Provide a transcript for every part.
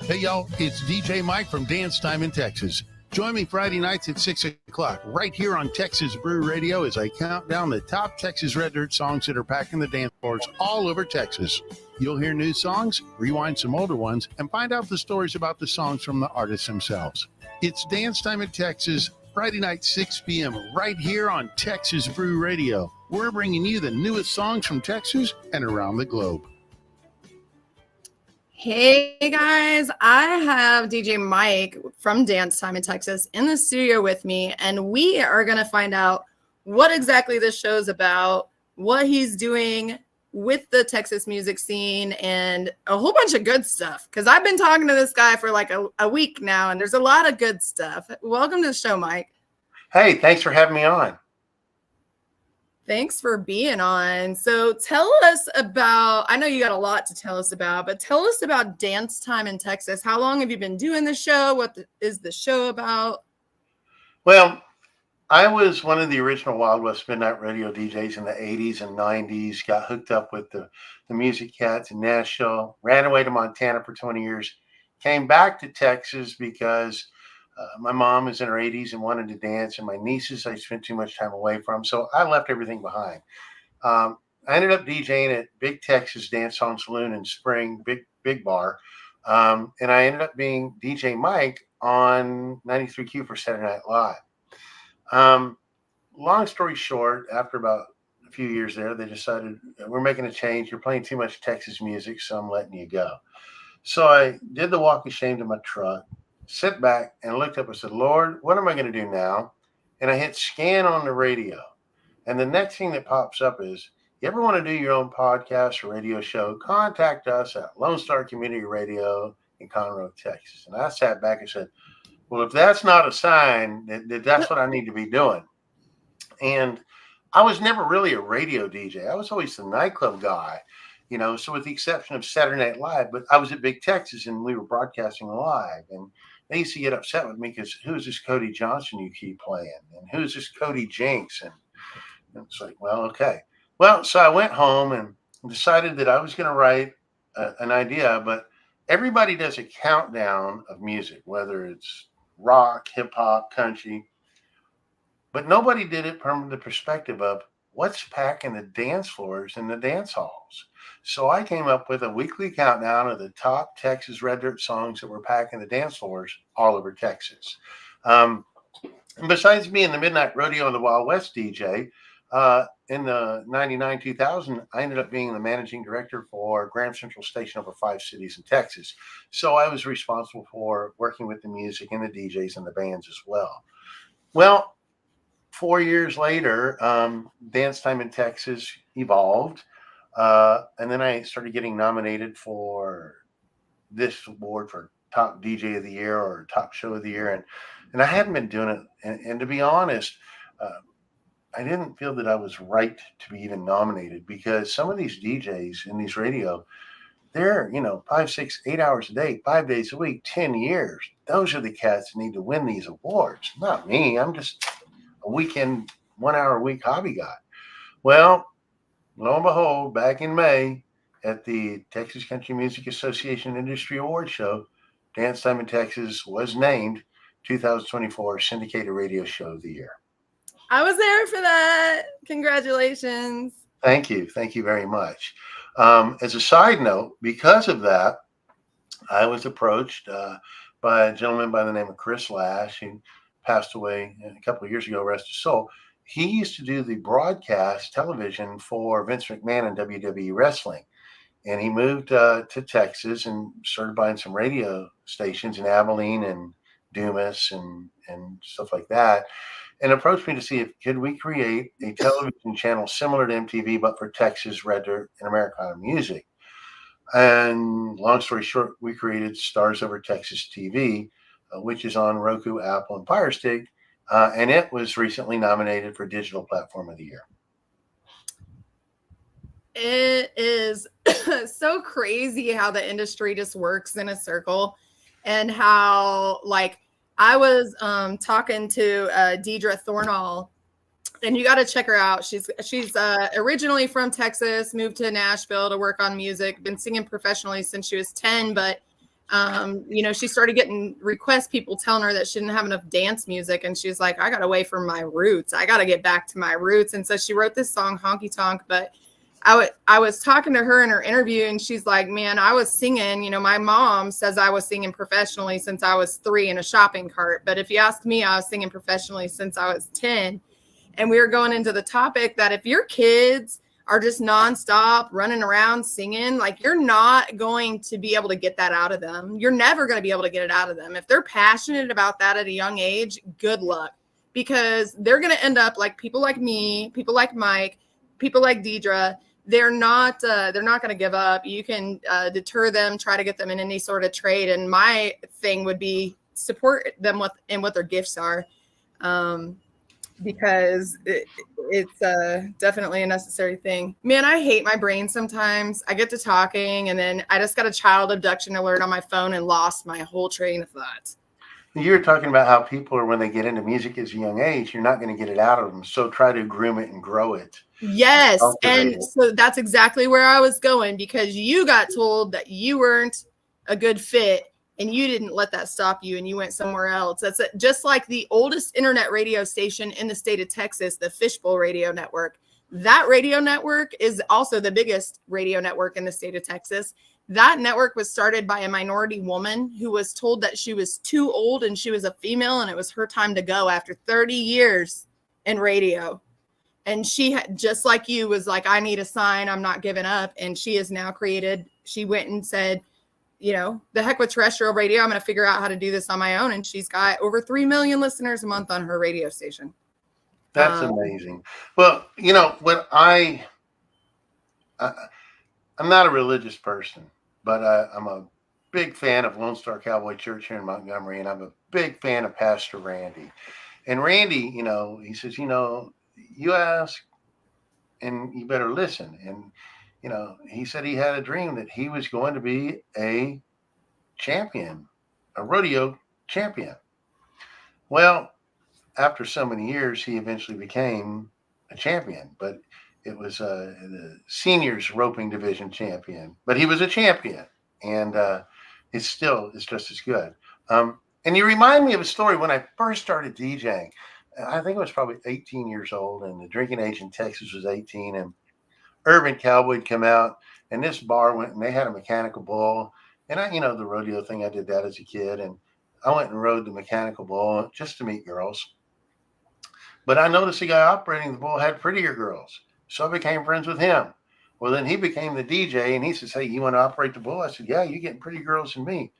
Hey, y'all, it's DJ Mike from Dance Time in Texas. Join me Friday nights at 6 o'clock right here on Texas Brew Radio as I count down the top Texas Red Dirt songs that are packing the dance floors all over Texas. You'll hear new songs, rewind some older ones, and find out the stories about the songs from the artists themselves. It's Dance Time in Texas, Friday night, 6 p.m., right here on Texas Brew Radio. We're bringing you the newest songs from Texas and around the globe. Hey guys, I have DJ Mike from Dance Time in Texas in the studio with me, and we are going to find out what exactly this show's about, what he's doing with the Texas music scene, and a whole bunch of good stuff. Because I've been talking to this guy for like a week now, and there's a lot of good stuff. Welcome to the show, Mike. Hey, thanks for having me on. Thanks for being on. So tell us about, I know you got a lot to tell us about, but tell us about Dance Time in Texas. How long have you been doing the show? What is the show about? Well, I was one of the original Wild West Midnight Radio DJs in the 80s and 90s, got hooked up with the Music Cats in Nashville, ran away to Montana for 20 years, came back to Texas because my mom was in her 80s and wanted to dance, and my nieces I spent too much time away from, so I left everything behind. I ended up DJing at Big Texas Dance Song Saloon in Spring, big bar, and I ended up being DJ Mike on 93Q for Saturday Night Live. Long story short, after about a few years there, they decided, we're making a change. You're playing too much Texas music, so I'm letting you go. So I did the walk of shame to my truck, sit back and looked up and said, Lord, what am I going to do now? And I hit scan on the radio. And the next thing that pops up is, you ever want to do your own podcast or radio show, contact us at Lone Star Community Radio in Conroe, Texas. And I sat back and said, well, if that's not a sign that that's what I need to be doing. And I was never really a radio DJ. I was always the nightclub guy, so with the exception of Saturday Night Live, but I was at Big Texas and we were broadcasting live. And they used to get upset with me because who's this Cody Johnson you keep playing? And who's this Cody Jinks? And it's like, well, okay. Well, so I went home and decided that I was going to write an idea, but everybody does a countdown of music, whether it's rock, hip hop, country, but nobody did it from the perspective of what's packing the dance floors and the dance halls. So I came up with a weekly countdown of the top Texas Red Dirt songs that were packing the dance floors all over Texas. And besides being the Midnight Rodeo and the Wild West DJ, in the 99-2000, I ended up being the managing director for Grand Central Station over 5 cities in Texas. So I was responsible for working with the music and the DJs and the bands as well. Well, 4 years later, Dance Time in Texas evolved. And then I started getting nominated for this award for top DJ of the year or top show of the year. And I hadn't been doing it. And to be honest, I didn't feel that I was right to be even nominated because some of these DJs in these radio, they're, 5, 6, 8 hours a day, 5 days a week, 10 years. Those are the cats that need to win these awards, not me. I'm just a weekend, 1 hour a week hobby guy. Well, lo and behold, back in May at the Texas Country Music Association Industry Award Show, Dance Time in Texas was named 2024 Syndicated Radio Show of the Year. I was there for that. Congratulations. Thank you. Thank you very much. As a side note, because of that, I was approached by a gentleman by the name of Chris Lash, who passed away a couple of years ago, rest his soul. He used to do the broadcast television for Vince McMahon and WWE Wrestling. And he moved to Texas and started buying some radio stations in Abilene and Dumas and stuff like that, and approached me to see if could we create a television channel similar to MTV, but for Texas, Red Dirt, and Americana music. And long story short, we created Stars Over Texas TV, which is on Roku, Apple, and Fire Stick. And it was recently nominated for Digital Platform of the Year. It is so crazy how the industry just works in a circle, and how, like, I was talking to Deidre Thornall, and you got to check her out. She's originally from Texas, moved to Nashville to work on music, been singing professionally since she was 10, but She started getting requests, people telling her that she didn't have enough dance music. And she's like, I got away from my roots. I got to get back to my roots. And so she wrote this song, Honky Tonk. But I was talking to her in her interview, and she's like, man, I was singing. My mom says I was singing professionally since I was 3 in a shopping cart. But if you ask me, I was singing professionally since I was 10. And we were going into the topic that if your kids are just nonstop running around singing, like, you're not going to be able to get that out of them. You're never going to be able to get it out of them. If they're passionate about that at a young age, good luck, because they're going to end up like people like me, people like Mike, people like Deidre. They're not going to give up. You can deter them, try to get them in any sort of trade. And my thing would be support them in what their gifts are. Because it's definitely a necessary thing. Man, I hate my brain sometimes. I get to talking, and then I just got a child abduction alert on my phone and lost my whole train of thought. You were talking about how people are, when they get into music at a young age, you're not going to get it out of them. So try to groom it and grow it. Yes. And so that's exactly where I was going, because you got told that you weren't a good fit. And you didn't let that stop you, and you went somewhere else. That's it. Just like the oldest internet radio station in the state of Texas, the Fishbowl Radio Network. That radio network is also the biggest radio network in the state of Texas. That network was started by a minority woman who was told that she was too old and she was a female, and it was her time to go after 30 years in radio. And she, just like you, was like, I need a sign. I'm not giving up. And she has now she went and said, the heck with terrestrial radio. I'm going to figure out how to do this on my own. And she's got over 3 million listeners a month on her radio station. That's amazing. Well, what I'm not a religious person, but I'm a big fan of Lone Star Cowboy Church here in Montgomery. And I'm a big fan of Pastor Randy. And Randy, he says, you ask and you better listen. And he said he had a dream that he was going to be a champion, a rodeo champion. Well, after so many years, he eventually became a champion, but it was the seniors roping division champion, but he was a champion, and it's just as good. And you remind me of a story when I first started DJing. I think I was probably 18 years old, and the drinking age in Texas was 18, and Urban Cowboy would come out, and this bar went, and they had a mechanical bull. And I, the rodeo thing, I did that as a kid. And I went and rode the mechanical bull just to meet girls. But I noticed the guy operating the bull had prettier girls. So I became friends with him. Well, then he became the DJ, and he says, hey, you want to operate the bull? I said, yeah, you're getting pretty girls than me.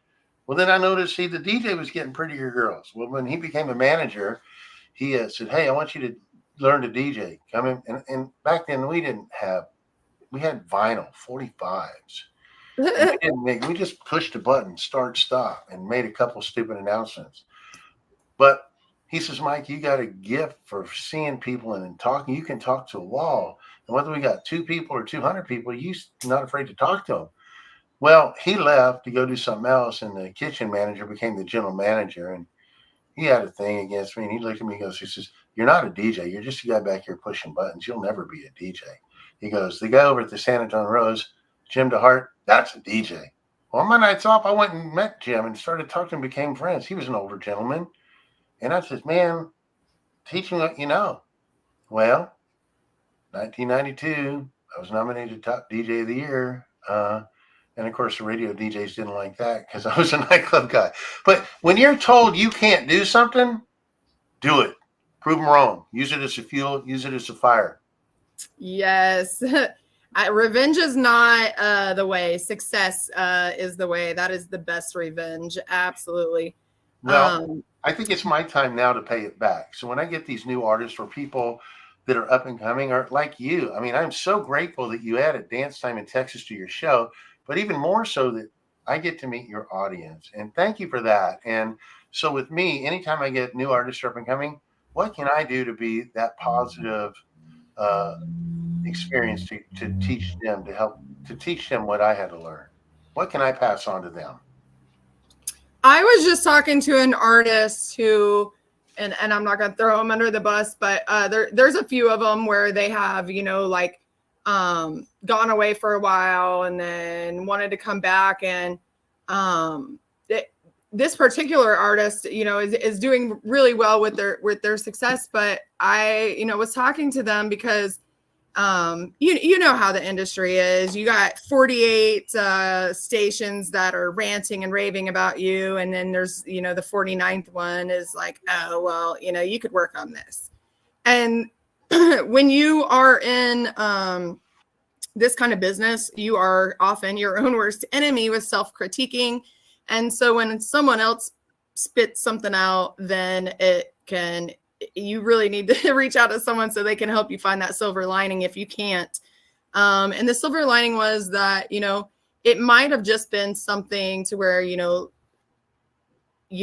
Well, then I noticed, the DJ was getting prettier girls. Well, when he became a manager, he said, hey, I want you to learn to DJ. Come in. And back then we had vinyl 45s. We just pushed a button, start, stop, and made a couple stupid announcements. But he says, Mike, you got a gift for seeing people and talking. You can talk to a wall. And whether we got 2 people or 200 people, you're not afraid to talk to them. Well, he left to go do something else, and the kitchen manager became the general manager. And he had a thing against me, and he looked at me and goes, he says, you're not a DJ. You're just a guy back here pushing buttons. You'll never be a DJ. He goes, the guy over at the San Antonio Rose, Jim DeHart, that's a DJ. Well, on my nights off, I went and met Jim and started talking and became friends. He was an older gentleman. And I said, man, teach me what you know. Well, 1992, I was nominated Top DJ of the Year. And of course, the radio DJs didn't like that because I was a nightclub guy. But when you're told you can't do something, do it. Prove them wrong. Use it as a fuel. Use it as a fire. Yes. Revenge is not the way. Success is the way. That is the best revenge. Absolutely. Well, I think it's my time now to pay it back. So when I get these new artists or people that are up and coming, or like you, I mean, I'm so grateful that you added Dance Time in Texas to your show, but even more so that I get to meet your audience. And thank you for that. And so with me, anytime I get new artists up and coming, what can I do to be that positive experience to teach them, to teach them what I had to learn? What can I pass on to them? I was just talking to an artist who, and I'm not going to throw them under the bus, but there's a few of them where they have, gone away for a while and then wanted to come back. And this particular artist, is doing really well with their success. But I, was talking to them because you know how the industry is. You got 48 stations that are ranting and raving about you, and then there's the 49th one is like, oh well, you could work on this. And when you are in this kind of business, you are often your own worst enemy with self-critiquing. And so when someone else spits something out, then you really need to reach out to someone so they can help you find that silver lining if you can't. And the silver lining was that, it might have just been something to where, you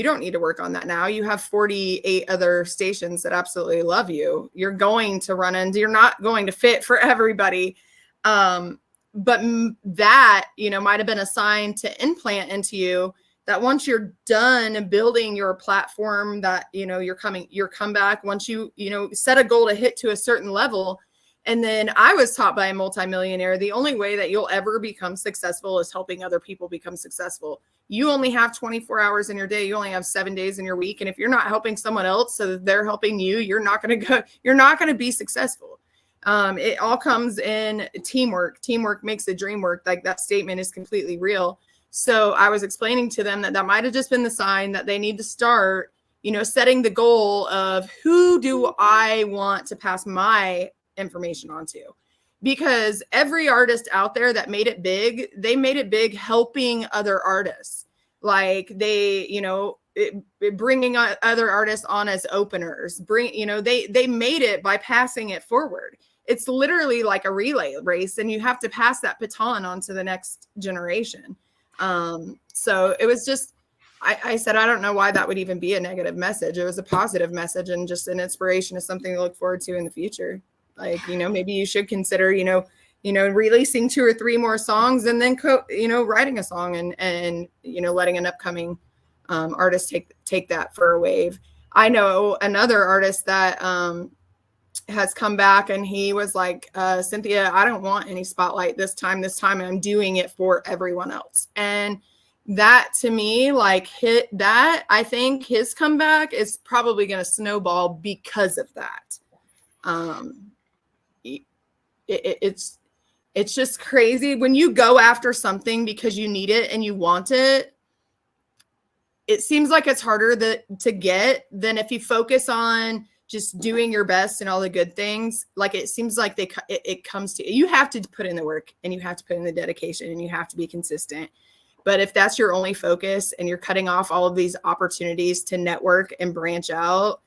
don't need to work on that now. You have 48 other stations that absolutely love you. You're going to run into, you're not going to fit for everybody. But that, might have been a sign to implant into you that once you're done building your platform, that, your comeback, once you set a goal to hit to a certain level. And then I was taught by a multimillionaire, the only way that you'll ever become successful is helping other people become successful. You only have 24 hours in your day. You only have 7 days in your week. And if you're not helping someone else so that they're helping you, you're not going to be successful. It all comes in teamwork. Teamwork makes the dream work. Like that statement is completely real. So I was explaining to them that might've just been the sign that they need to start, setting the goal of who do I want to pass my information onto, because every artist out there that made it big, they made it big helping other artists. Like they, bringing other artists on as openers, they made it by passing it forward. It's literally like a relay race, and you have to pass that baton on to the next generation. So it was just, I said, I don't know why that would even be a negative message. It was a positive message and just an inspiration of something to look forward to in the future. Like, maybe you should consider, releasing 2 or 3 more songs and then, writing a song and letting an upcoming artist take that for a wave. I know another artist that has come back and he was like, Cynthia, I don't want any spotlight this time. I'm doing it for everyone else. And that to me, like hit that, I think his comeback is probably going to snowball because of that. It's just crazy when you go after something because you need it and you want it. It seems like it's harder to get than if you focus on just doing your best and all the good things. Like it seems like it comes to you. Have to put in the work and you have to put in the dedication and you have to be consistent. But if that's your only focus and you're cutting off all of these opportunities to network and branch out,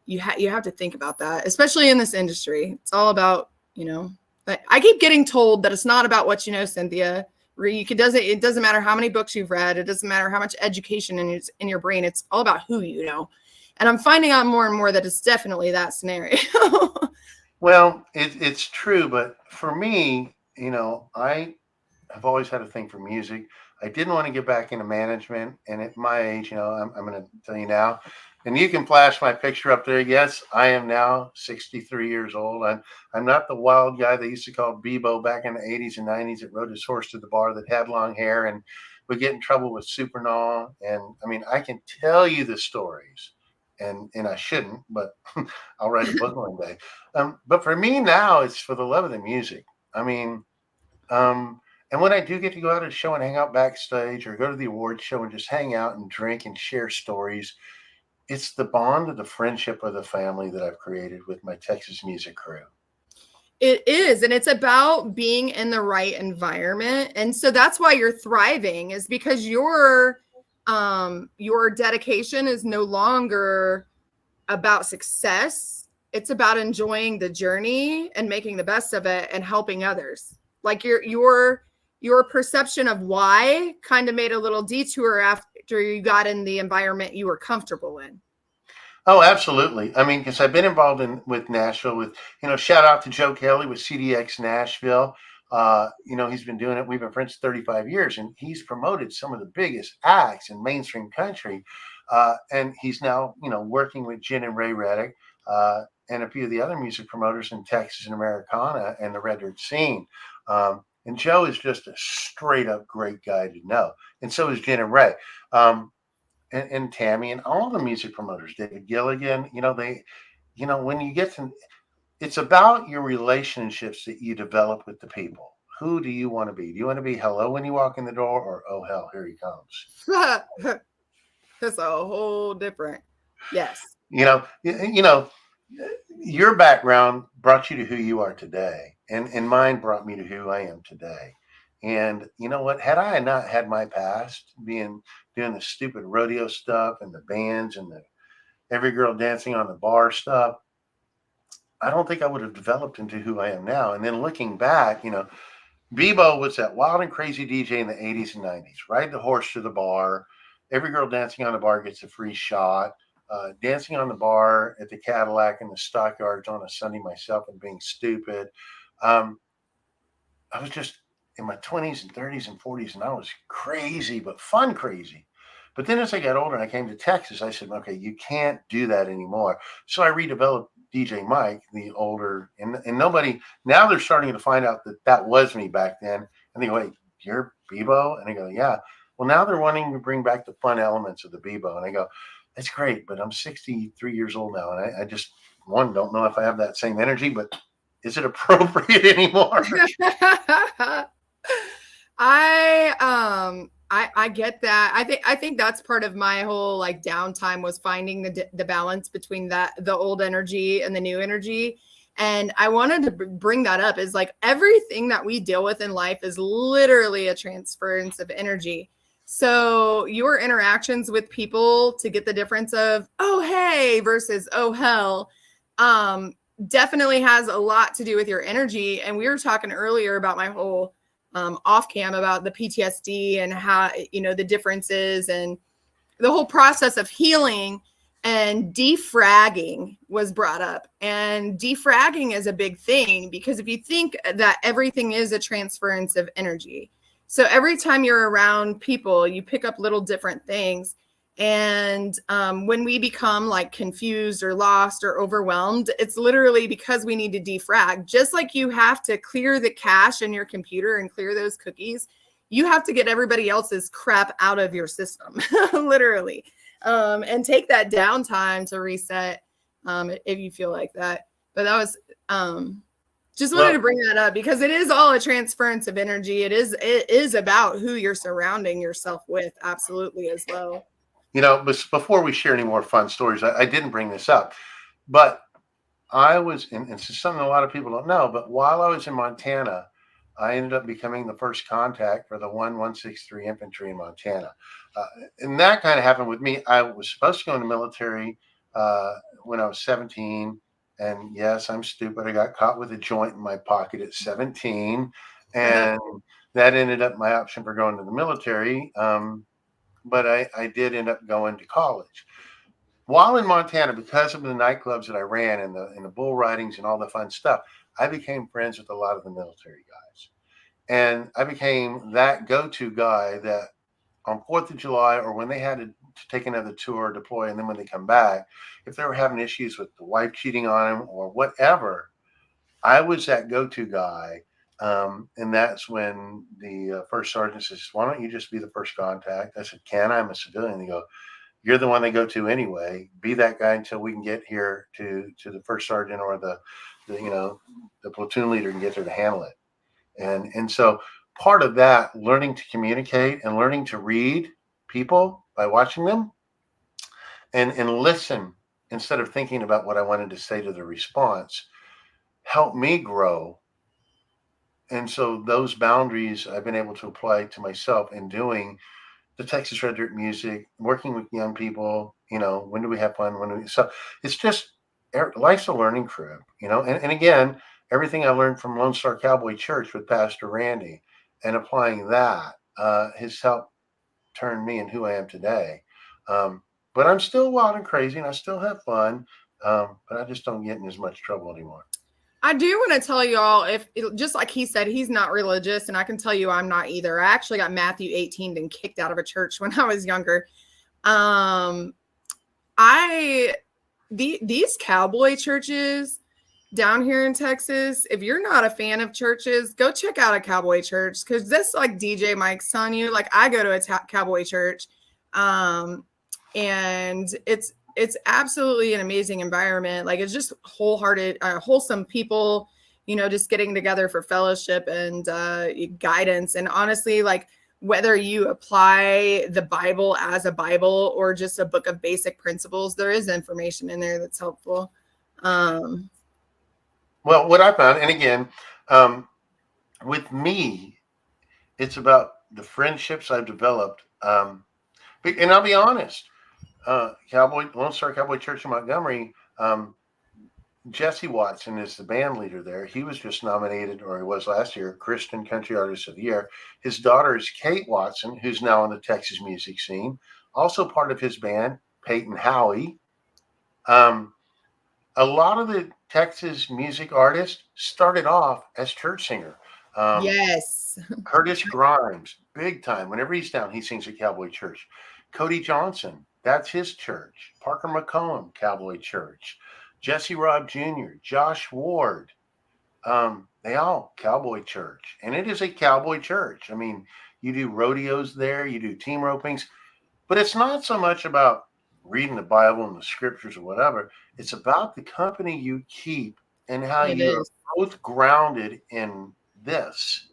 you have to think about that, especially in this industry. It's all about, I keep getting told that it's not about what you know, Cynthia. It doesn't matter how many books you've read. It doesn't matter how much education in your brain. It's all about who you know. And I'm finding out more and more that it's definitely that scenario. Well, it's true. But for me, I have always had a thing for music. I didn't want to get back into management. And at my age, I'm going to tell you now, and you can flash my picture up there. Yes, I am now 63 years old. I'm not the wild guy they used to call Bebo back in the 80s and 90s that rode his horse to the bar that had long hair and would get in trouble with Supernaw. And I mean, I can tell you the stories, and I shouldn't, but I'll write a book one day. But for me now, it's for the love of the music. I mean, and when I do get to go out to a show and hang out backstage or go to the awards show and just hang out and drink and share stories, it's the bond of the friendship of the family that I've created with my Texas music crew. It is. And it's about being in the right environment. And so that's why you're thriving, is because your dedication is no longer about success. It's about enjoying the journey and making the best of it and helping others. Like your perception of why kind of made a little detour after you got in the environment you were comfortable in. Oh, absolutely. I mean, because I've been involved with Nashville with, shout out to Joe Kelly with CDX Nashville. He's been doing it. We've been friends 35 years, and he's promoted some of the biggest acts in mainstream country. And he's now, working with Jen and Ray Reddick and a few of the other music promoters in Texas and Americana and the Red Dirt scene. And Joe is just a straight up great guy to know. And so is Jen and Ray. and Tammy and all the music promoters, David Gilligan, when you get to, it's about your relationships that you develop with the people. Who do you want to be? Do you want to be hello when you walk in the door, or oh hell, here he comes? That's a whole different. Yes. Your background brought you to who you are today, and mine brought me to who I am today. And you know what? Had I not had my past doing the stupid rodeo stuff and the bands and the every girl dancing on the bar stuff, I don't think I would have developed into who I am now. And then looking back, Bebo was that wild and crazy DJ in the 80s and 90s. Ride the horse to the bar. Every girl dancing on the bar gets a free shot. Dancing on the bar at the Cadillac in the Stockyards on a Sunday myself and being stupid. I was just in my 20s and 30s and 40s, and I was crazy, but fun crazy. But then as I got older and I came to Texas, I said, okay, you can't do that anymore. So I redeveloped DJ Mike, the older, and nobody, now they're starting to find out that was me back then. And they go, wait, you're Bebo? And I go, yeah. Well, now they're wanting to bring back the fun elements of the Bebo. And I go, that's great, but I'm 63 years old now. And I just, don't know if I have that same energy, but is it appropriate anymore? I get that. I think that's part of my whole like downtime was finding the balance between the old energy and the new energy. And I wanted to bring that up is like everything that we deal with in life is literally a transference of energy. So your interactions with people to get the difference of, oh, hey, versus, oh, hell, definitely has a lot to do with your energy. And we were talking earlier about my whole off cam about the PTSD and how, the differences and the whole process of healing, and defragging was brought up. And defragging is a big thing because if you think that everything is a transference of energy, so every time you're around people, you pick up little different things. And when we become like confused or lost or overwhelmed, it's literally because we need to defrag. Just like you have to clear the cache in your computer and clear those cookies, you have to get everybody else's crap out of your system, literally, and take that downtime to reset if you feel like that. But that was just wanted to bring that up because it is all a transference of energy. It is about who you're surrounding yourself with, absolutely, as well. But before we share any more fun stories, I didn't bring this up, but I was, and it's something a lot of people don't know, but while I was in Montana, I ended up becoming the first contact for the 163 Infantry in Montana. And that kind of happened with me. I was supposed to go in the military when I was 17. And yes, I'm stupid. I got caught with a joint in my pocket at 17. And that ended up my option for going to the military. But I did end up going to college. While in Montana, because of the nightclubs that I ran and the bull ridings and all the fun stuff, I became friends with a lot of the military guys. And I became that go-to guy that on 4th of July or when they had to take another tour or deploy, and then when they come back, if they were having issues with the wife cheating on them or whatever, I was that go-to guy. And that's when the first sergeant says, why don't you just be the first contact? I said, I'm a civilian. They go, you're the one they go to anyway. Be that guy until we can get here to the first sergeant or the platoon leader can get there to handle it. And so part of that, learning to communicate and learning to read people by watching them and listen instead of thinking about what I wanted to say to the response helped me grow. And so those boundaries I've been able to apply to myself in doing the Texas Red Dirt music, working with young people, when do we have fun? So it's just, life's a learning curve, and again, everything I learned from Lone Star Cowboy Church with Pastor Randy and applying that has helped turn me into who I am today. But I'm still wild and crazy and I still have fun, but I just don't get in as much trouble anymore. I do want to tell y'all, just like he said, he's not religious, and I can tell you I'm not either. I actually got Matthew 18 and kicked out of a church when I was younger. These cowboy churches down here in Texas, if you're not a fan of churches, go check out a cowboy church, because that's like DJ Mike's telling you. Like, I go to a cowboy church. and it's absolutely an amazing environment. Like, it's just wholehearted, wholesome people, you know, just getting together for fellowship and guidance. And honestly, like, whether you apply the Bible as a Bible or just a book of basic principles, there is information in there that's helpful. Well, what I found, and again, with me, it's about the friendships I've developed. And I'll be honest, Lone Star Cowboy Church in Montgomery, Jesse Watson is the band leader there. He was just nominated, or he was last year, Christian Country Artist of the Year. His daughter is Kate Watson, who's now on the Texas music scene, also part of his band, Peyton Howie. A lot of the Texas music artists started off as church singer. Yes. Curtis Grimes, big time. Whenever he's down, he sings at Cowboy Church. Cody Johnson, that's his church. Parker McCollum, Cowboy Church. Jesse Robb Jr., Josh Ward, they all Cowboy Church. And it is a Cowboy church. I mean, you do rodeos there, you do team ropings, but it's not so much about reading the Bible and the scriptures or whatever. It's about the company you keep and how you're both grounded in this.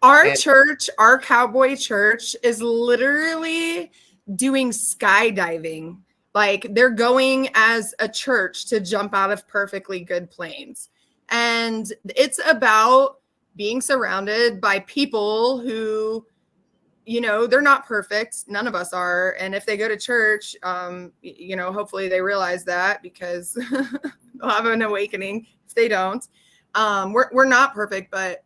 Our church, our Cowboy Church, is literally doing skydiving. Like, they're going as a church to jump out of perfectly good planes. And it's about being surrounded by people who, you know, they're not perfect. None of us are. And if they go to church, you know, hopefully they realize that, because they'll have an awakening if they don't. We're not perfect, but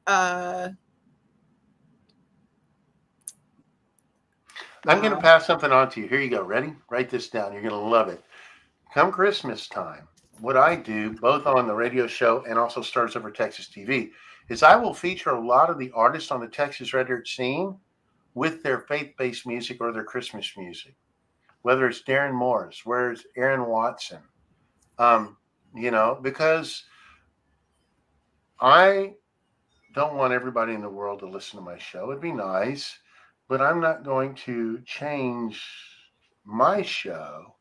I'm going to pass something on to you. Here you go. Ready? Write this down. You're going to love it. Come Christmas time, what I do, both on the radio show and also Stars Over Texas TV, is I will feature a lot of the artists on the Texas Red Dirt scene with their faith-based music or their Christmas music, whether it's Darren Morris, whether it's Aaron Watson, you know, because I don't want everybody in the world to listen to my show. It'd be nice, but I'm not going to change my show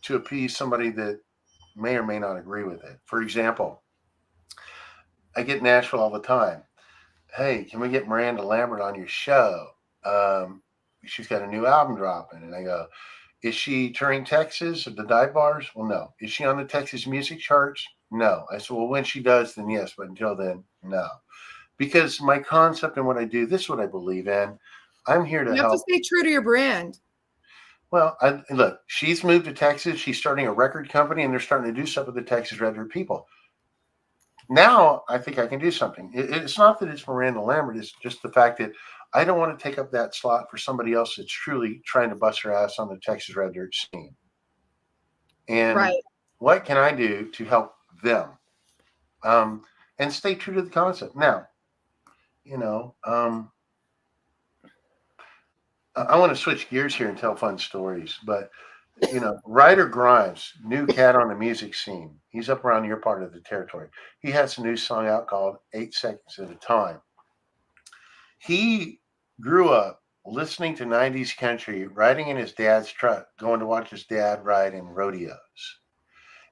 to appease somebody that may or may not agree with it. For example, I get Nashville all the time. Hey, can we get Miranda Lambert on your show? She's got a new album dropping. And I go, is she touring Texas at the dive bars? Well, no. Is she on the Texas music charts? No. I said, well, when she does, then yes. But until then, no. Because my concept and what I do, this is what I believe in. I'm here to help. You have to stay true to your brand. Well, look, she's moved to Texas. She's starting a record company, and they're starting to do stuff with the Texas Red Dirt people. Now, I think I can do something. It's not that it's Miranda Lambert. It's just the fact that I don't want to take up that slot for somebody else that's truly trying to bust her ass on the Texas Red Dirt scene. And what can I do to help them? And stay true to the concept. Now, you know, I want to switch gears here and tell fun stories, but you know, Ryder Grimes, new cat on the music scene. He's up around your part of the territory. He has a new song out called 8 Seconds at a Time. He grew up listening to 90s country, riding in his dad's truck, going to watch his dad ride in rodeos.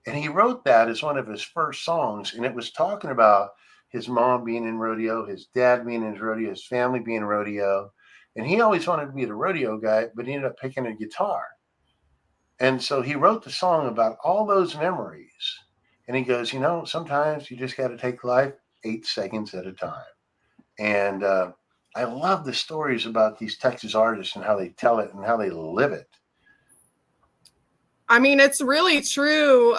And he wrote that as one of his first songs, and it was talking about his mom being in rodeo, his dad being in rodeo, his family being in rodeo. And he always wanted to be the rodeo guy, but he ended up picking a guitar. And so he wrote the song about all those memories. And he goes, you know, sometimes you just got to take life 8 seconds at a time. And I love the stories about these Texas artists and how they tell it and how they live it. I mean, it's really true.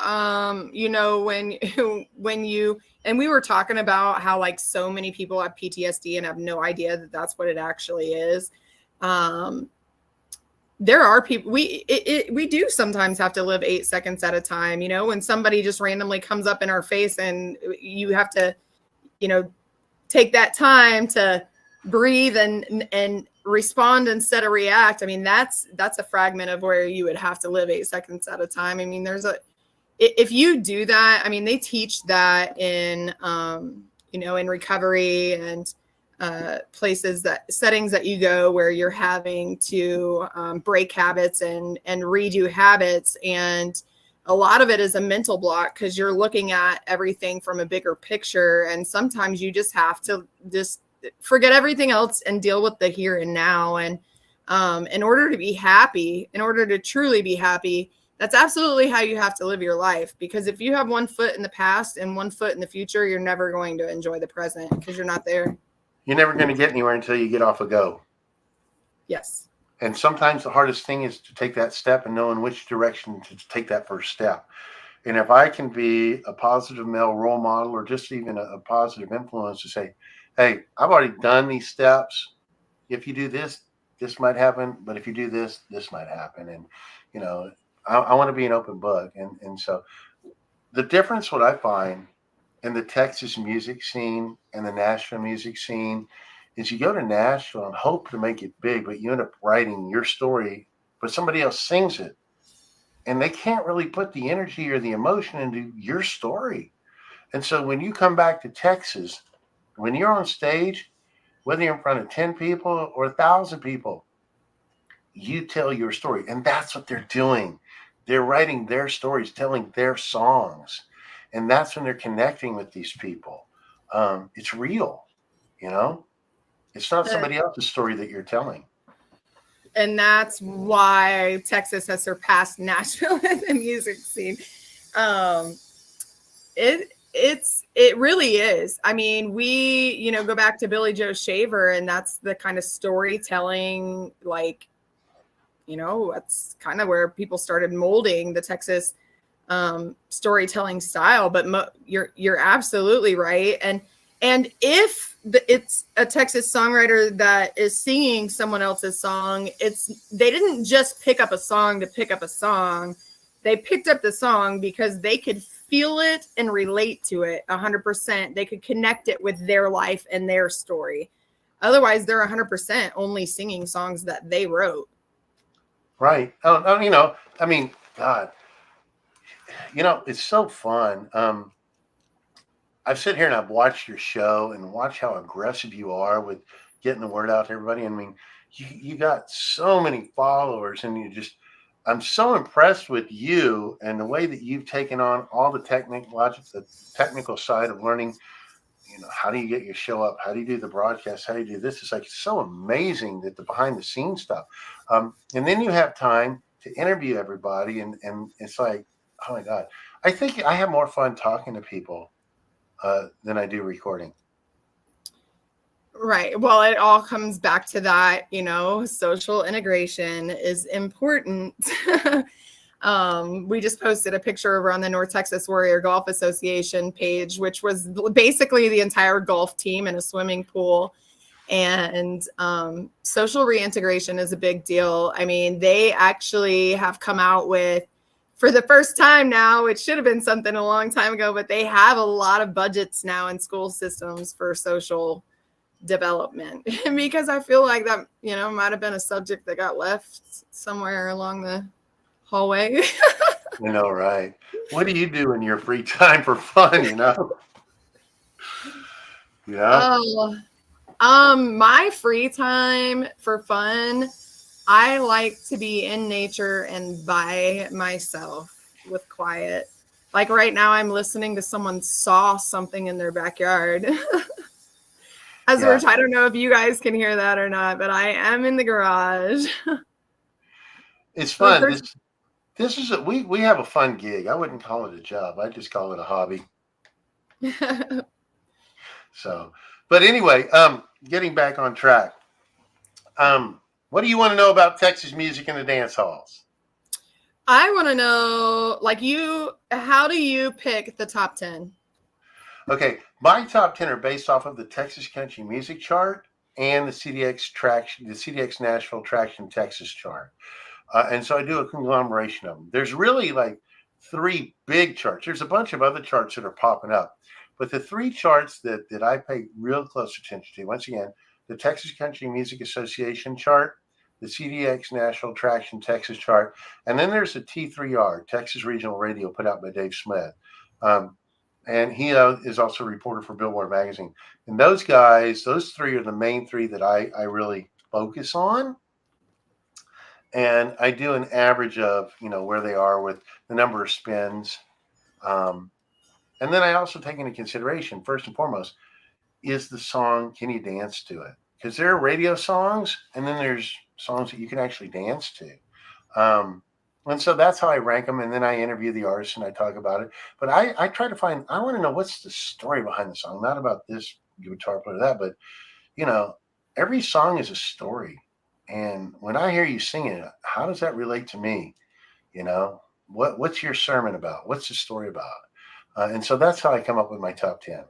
You know, when you, and we were talking about how like so many people have PTSD and have no idea that that's what it actually is. There are people, we do sometimes have to live 8 seconds at a time, you know, when somebody just randomly comes up in our face and you have to, you know, take that time to breathe and respond instead of react. I mean, that's a fragment of where you would have to live 8 seconds at a time. I mean, if you do that, I mean, they teach that in, you know, in recovery, and settings that you go where you're having to break habits and redo habits. And a lot of it is a mental block because you're looking at everything from a bigger picture. And sometimes you just have to just forget everything else and deal with the here and now. And in order to be happy, in order to truly be happy, that's absolutely how you have to live your life. Because if you have one foot in the past and one foot in the future, you're never going to enjoy the present because you're not there. You're never going to get anywhere until you get off a go. Yes. And sometimes the hardest thing is to take that step and knowing which direction to take that first step. And if I can be a positive male role model or just even a positive influence to say, hey, I've already done these steps. If you do this, this might happen. But if you do this, this might happen. And, you know, I want to be an open book. And so the difference, what I find in the Texas music scene and the Nashville music scene is you go to Nashville and hope to make it big, but you end up writing your story, but somebody else sings it. And they can't really put the energy or the emotion into your story. And so when you come back to Texas, when you're on stage, whether you're in front of 10 people or 1,000 people, you tell your story. And that's what they're doing. They're writing their stories, telling their songs. And that's when they're connecting with these people. It's real, you know? It's not somebody else's story that you're telling. And that's why Texas has surpassed Nashville in the music scene. It really is. I mean, we, go back to Billy Joe Shaver, and that's the kind of storytelling, that's kind of where people started molding the Texas storytelling style. But you're absolutely right. And if it's a Texas songwriter that is singing someone else's song, they didn't just pick up a song to pick up a song. They picked up the song because they could feel it and relate to it 100%. They could connect it with their life and their story. Otherwise, they're 100% only singing songs that they wrote. Right. God, it's so fun. I've sit here and I've watched your show and watched how aggressive you are with getting the word out to everybody. I mean, you got so many followers, and I'm so impressed with you and the way that you've taken on all the technical side of learning. How do you get your show up? How do you do the broadcast? How do you do this? It's so amazing that the behind the scenes stuff. And then you have time to interview everybody. And it's like, oh my God, I think I have more fun talking to people than I do recording. Right. Well, it all comes back to that, social integration is important. We just posted a picture over on the North Texas Warrior Golf Association page, which was basically the entire golf team in a swimming pool. And social reintegration is a big deal. I mean, they actually have come out with, for the first time now, it should have been something a long time ago, but they have a lot of budgets now in school systems for social development, because I feel like that, might have been a subject that got left somewhere along the hallway. Right. What do you do in your free time for fun, Yeah. My free time for fun, I like to be in nature and by myself with quiet. Like right now, I'm listening to someone saw something in their backyard. I don't know if you guys can hear that or not, but I am in the garage. It's fun. This is we have a fun gig. I wouldn't call it a job. I just call it a hobby. So, but anyway, getting back on track. What do you want to know about Texas music in the dance halls? I want to know, how do you pick the top 10? Okay, my top 10 are based off of the Texas Country Music Chart and the CDX Nashville Traction Texas Chart. And so I do a conglomeration of them. There's really 3 big charts. There's a bunch of other charts that are popping up. But the 3 charts that I pay real close attention to, once again, the Texas Country Music Association chart, the CDX Nashville Traction Texas chart, and then there's the T3R, Texas Regional Radio, put out by Dave Smith. and he is also a reporter for Billboard magazine. And those guys, those three are the main three that I really focus on. And I do an average of, where they are with the number of spins. And then I also take into consideration, first and foremost, is the song, can you dance to it? Because there are radio songs, and then there's songs that you can actually dance to. And so that's how I rank them. And then I interview the artist and I talk about it. But I try to find, I want to know what's the story behind the song, not about this guitar player, that, but, every song is a story. And when I hear you singing it, how does that relate to me? What's your sermon about? What's the story about? And so that's how I come up with my top 10.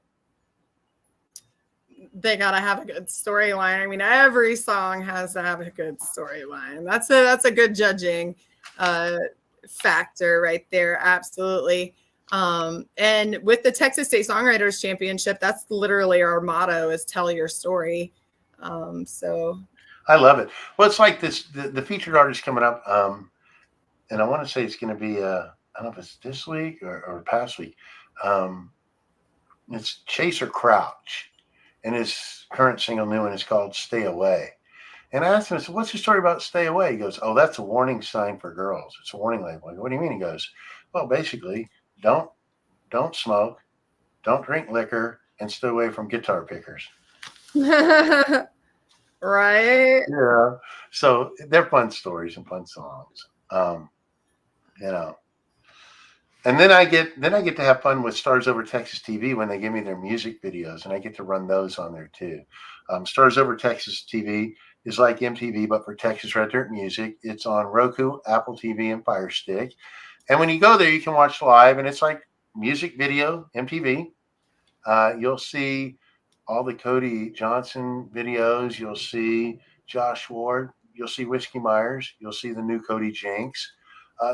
They gotta have a good storyline. I mean, every song has to have a good storyline. That's a good judging factor right there. Absolutely. And with the Texas State Songwriters Championship, that's literally our motto, is tell your story. So I love it. Well, it's like this, the featured artist coming up. And I want to say it's going to be, I don't know if it's this week or past week. It's Chaser Crouch. And his current single, new one, is called Stay Away. And I asked him, I said, what's the story about Stay Away? He goes, oh, that's a warning sign for girls. It's a warning label. I go, what do you mean? He goes, well, basically, don't smoke, don't drink liquor, and stay away from guitar pickers. right. Yeah. So they're fun stories and fun songs. And then I get to have fun with Stars Over Texas TV when they give me their music videos, and I get to run those on there too. Stars Over Texas TV is like MTV, but for Texas Red Dirt music. It's on Roku, Apple TV, and Fire Stick. And when you go there, you can watch live, and it's like music video, MTV. You'll see all the Cody Johnson videos. You'll see Josh Ward. You'll see Whiskey Myers. You'll see the new Cody Jinks.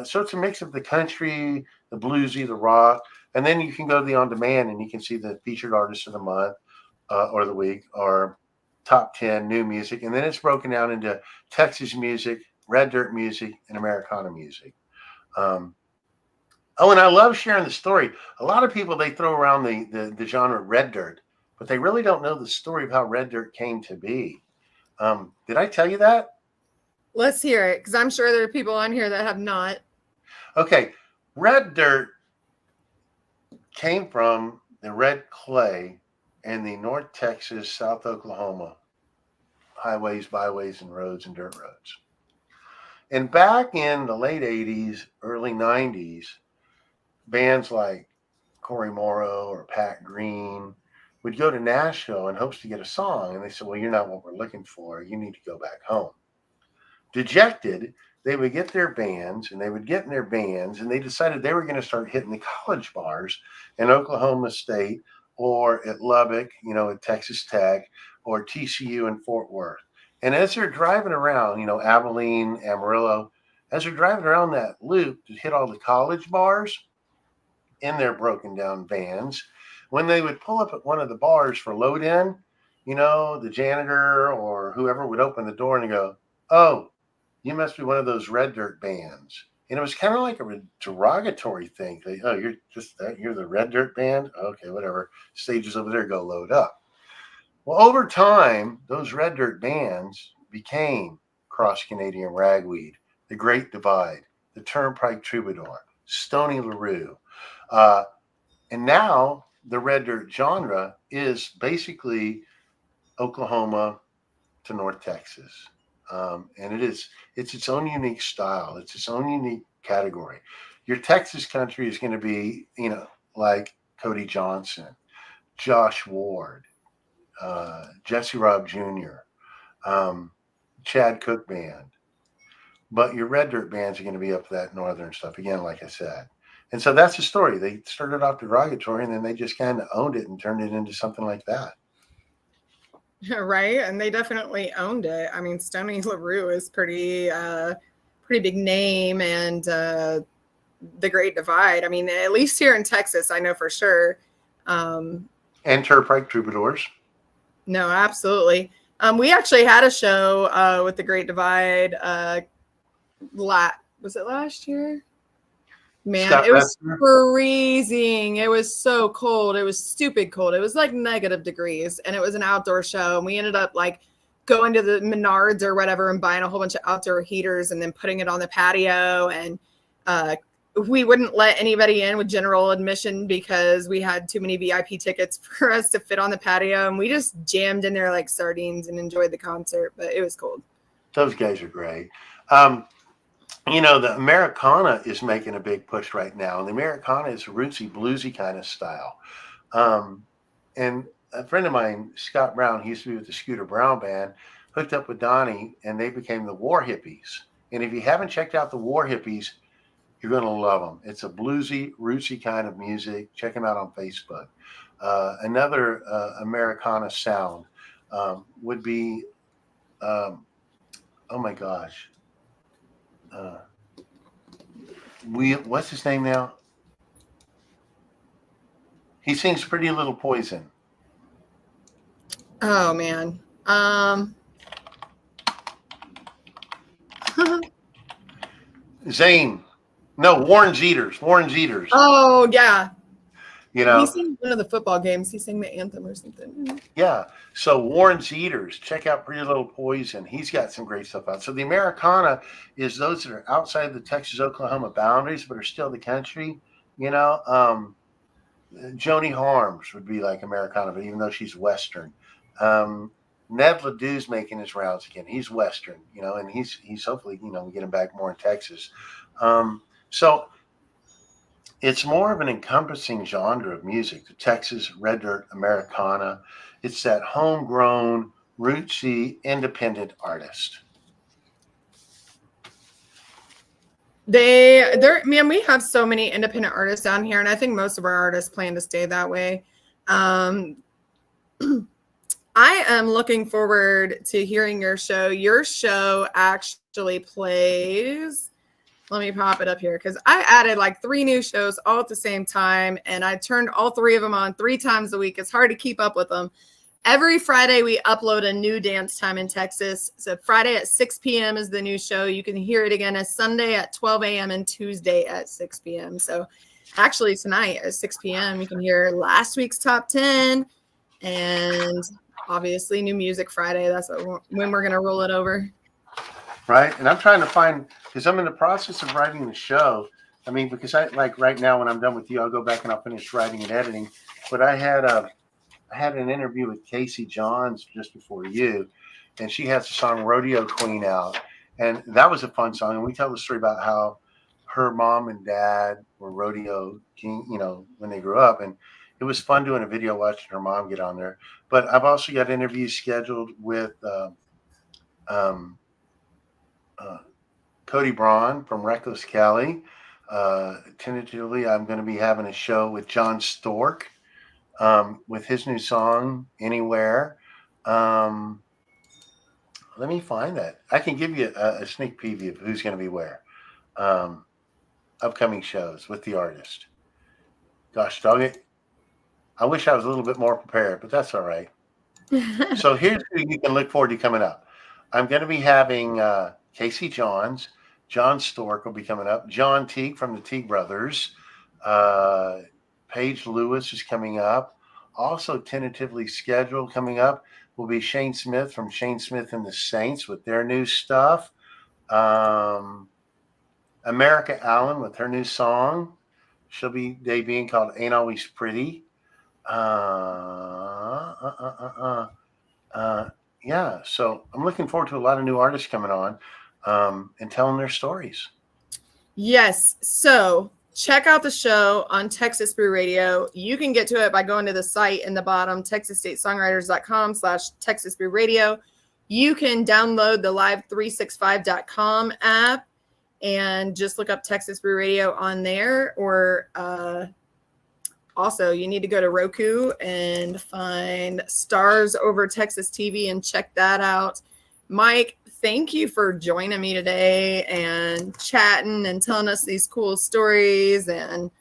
So it's a mix of the country, the bluesy, the rock, and then you can go to the on-demand and you can see the featured artist of the month or the week, or top 10 new music. And then it's broken down into Texas music, Red Dirt music, and Americana music. And I love sharing the story. A lot of people, they throw around the genre Red Dirt, but they really don't know the story of how Red Dirt came to be. Did I tell you that? Let's hear it, because I'm sure there are people on here that have not. Okay. Red Dirt came from the red clay in the North Texas, South Oklahoma highways, byways, and roads and dirt roads. And back in the late 80s, early 90s, bands like Corey Morrow or Pat Green would go to Nashville in hopes to get a song. And they said, well, you're not what we're looking for. You need to go back home. Dejected, they would get their bands, and they would get in their bands, and they decided they were going to start hitting the college bars in Oklahoma State or at Lubbock, at Texas Tech, or TCU in Fort Worth. And as they're driving around, Abilene, Amarillo, as they're driving around that loop to hit all the college bars in their broken down vans, when they would pull up at one of the bars for load in, the janitor or whoever would open the door and go, oh, you must be one of those Red Dirt bands. And it was kind of like a derogatory thing. You're the Red Dirt band? Okay, whatever. Stages over there, go load up. Well, over time, those Red Dirt bands became Cross Canadian Ragweed, The Great Divide, The Turnpike Troubadour, Stony LaRue. And now the Red Dirt genre is basically Oklahoma to North Texas. And it's its own unique style. It's its own unique category. Your Texas country is going to be, like Cody Johnson, Josh Ward, Jesse Robb Jr., Chad Cook Band. But your Red Dirt bands are going to be up to that northern stuff, again, like I said. And so that's the story. They started off derogatory, and then they just kind of owned it and turned it into something like that. Right. And they definitely owned it. I mean, Stony LaRue is pretty big name, and The Great Divide. I mean, at least here in Texas, I know for sure. And Turnpike Troubadours. No, absolutely. We actually had a show with The Great Divide. Was it last year? Man, Scott it was Messner? freezing. It was so cold. It was stupid cold. It was like negative degrees, and it was an outdoor show. And we ended up like going to the Menards or whatever and buying a whole bunch of outdoor heaters and then putting it on the patio. And we wouldn't let anybody in with general admission because we had too many VIP tickets for us to fit on the patio. And we just jammed in there like sardines and enjoyed the concert, but it was cold. Those guys are great. The Americana is making a big push right now. And the Americana is a rootsy, bluesy kind of style. And a friend of mine, Scott Brown, he used to be with the Scooter Brown Band, hooked up with Donnie, and they became the War Hippies. And if you haven't checked out the War Hippies, you're going to love them. It's a bluesy, rootsy kind of music. Check them out on Facebook. Another Americana sound would be, oh my gosh. What's his name now? He sings Pretty Little Poison. Oh man. Zane. No, Warren Jeters. Warren Jeters. Oh yeah. You know, he sang one of the football games. He sang the anthem or something. yeah. So Warren Jeters, check out Pretty Little Poison. He's got some great stuff out. So the Americana is those that are outside the Texas-Oklahoma boundaries, but are still the country. Joni Harms would be like Americana, but even though she's Western. Ned Ledoux's making his rounds again. He's Western, and he's hopefully, we get him back more in Texas. So it's more of an encompassing genre of music, the Texas Red Dirt Americana. It's that homegrown, rootsy, independent artist. Man, we have so many independent artists down here, and I think most of our artists plan to stay that way. I am looking forward to hearing your show. Your show actually plays. Let me pop it up here because I added like 3 new shows all at the same time, and I turned all 3 of them on 3 times a week. It's hard to keep up with them. Every Friday, we upload a new Dance Time in Texas. So Friday at 6 p.m. is the new show. You can hear it again as Sunday at 12 a.m. and Tuesday at 6 p.m. So actually tonight at 6 p.m., you can hear last week's top 10 and obviously New Music Friday. That's when we're going to roll it over. Right. And I'm trying to find, because I'm in the process of writing the show. I mean, because I like right now when I'm done with you, I'll go back and I'll finish writing and editing. But I had an interview with Casey Johns just before you, and she has the song Rodeo Queen out. And that was a fun song. And we tell the story about how her mom and dad were rodeo king, when they grew up. And it was fun doing a video watching her mom get on there. But I've also got interviews scheduled with Cody Braun from Reckless Kelly. Tentatively, I'm going to be having a show with John Stork with his new song, Anywhere. Let me find that. I can give you a sneak preview of who's going to be where. Upcoming shows with the artist. Gosh dog it. I wish I was a little bit more prepared, but that's all right. So here's who you can look forward to coming up. I'm going to be having Casey Johns. John Stork will be coming up. John Teague from the Teague Brothers. Paige Lewis is coming up. Also tentatively scheduled coming up will be Shane Smith from Shane Smith and the Saints with their new stuff. America Allen with her new song. She'll be debuting called Ain't Always Pretty. Yeah, so I'm looking forward to a lot of new artists coming on and telling their stories. Yes. So check out the show on Texas Brew Radio. You can get to it by going to the site in the bottom, texasstatesongwriters.com/Texas Brew Radio. You can download the live365.com app and just look up Texas Brew Radio on there. Or also, you need to go to Roku and find Stars Over Texas TV and check that out. Mike, thank you for joining me today and chatting and telling us these cool stories and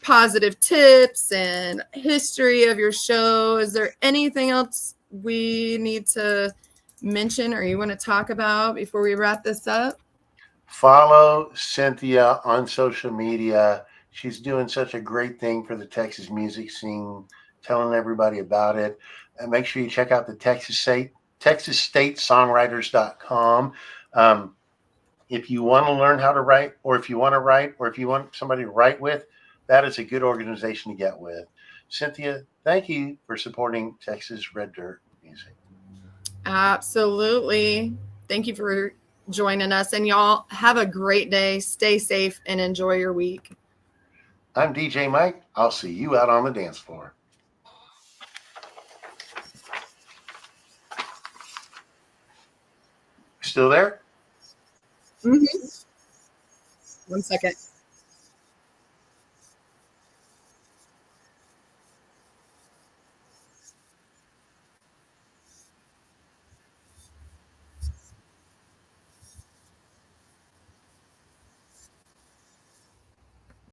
positive tips and history of your show. Is there anything else we need to mention or you want to talk about before we wrap this up? follow Cynthia on social media. She's doing such a great thing for the Texas music scene, telling everybody about it. And make sure you check out the TexasStateSongwriters.com. If you want to learn how to write, or if you want to write, or if you want somebody to write with, that is a good organization to get with. Cynthia, thank you for supporting Texas Red Dirt music. Absolutely. Thank you for joining us. And y'all have a great day. Stay safe and enjoy your week. I'm DJ Mike. I'll see you out on the dance floor. Still there? Mm-hmm. 1 second.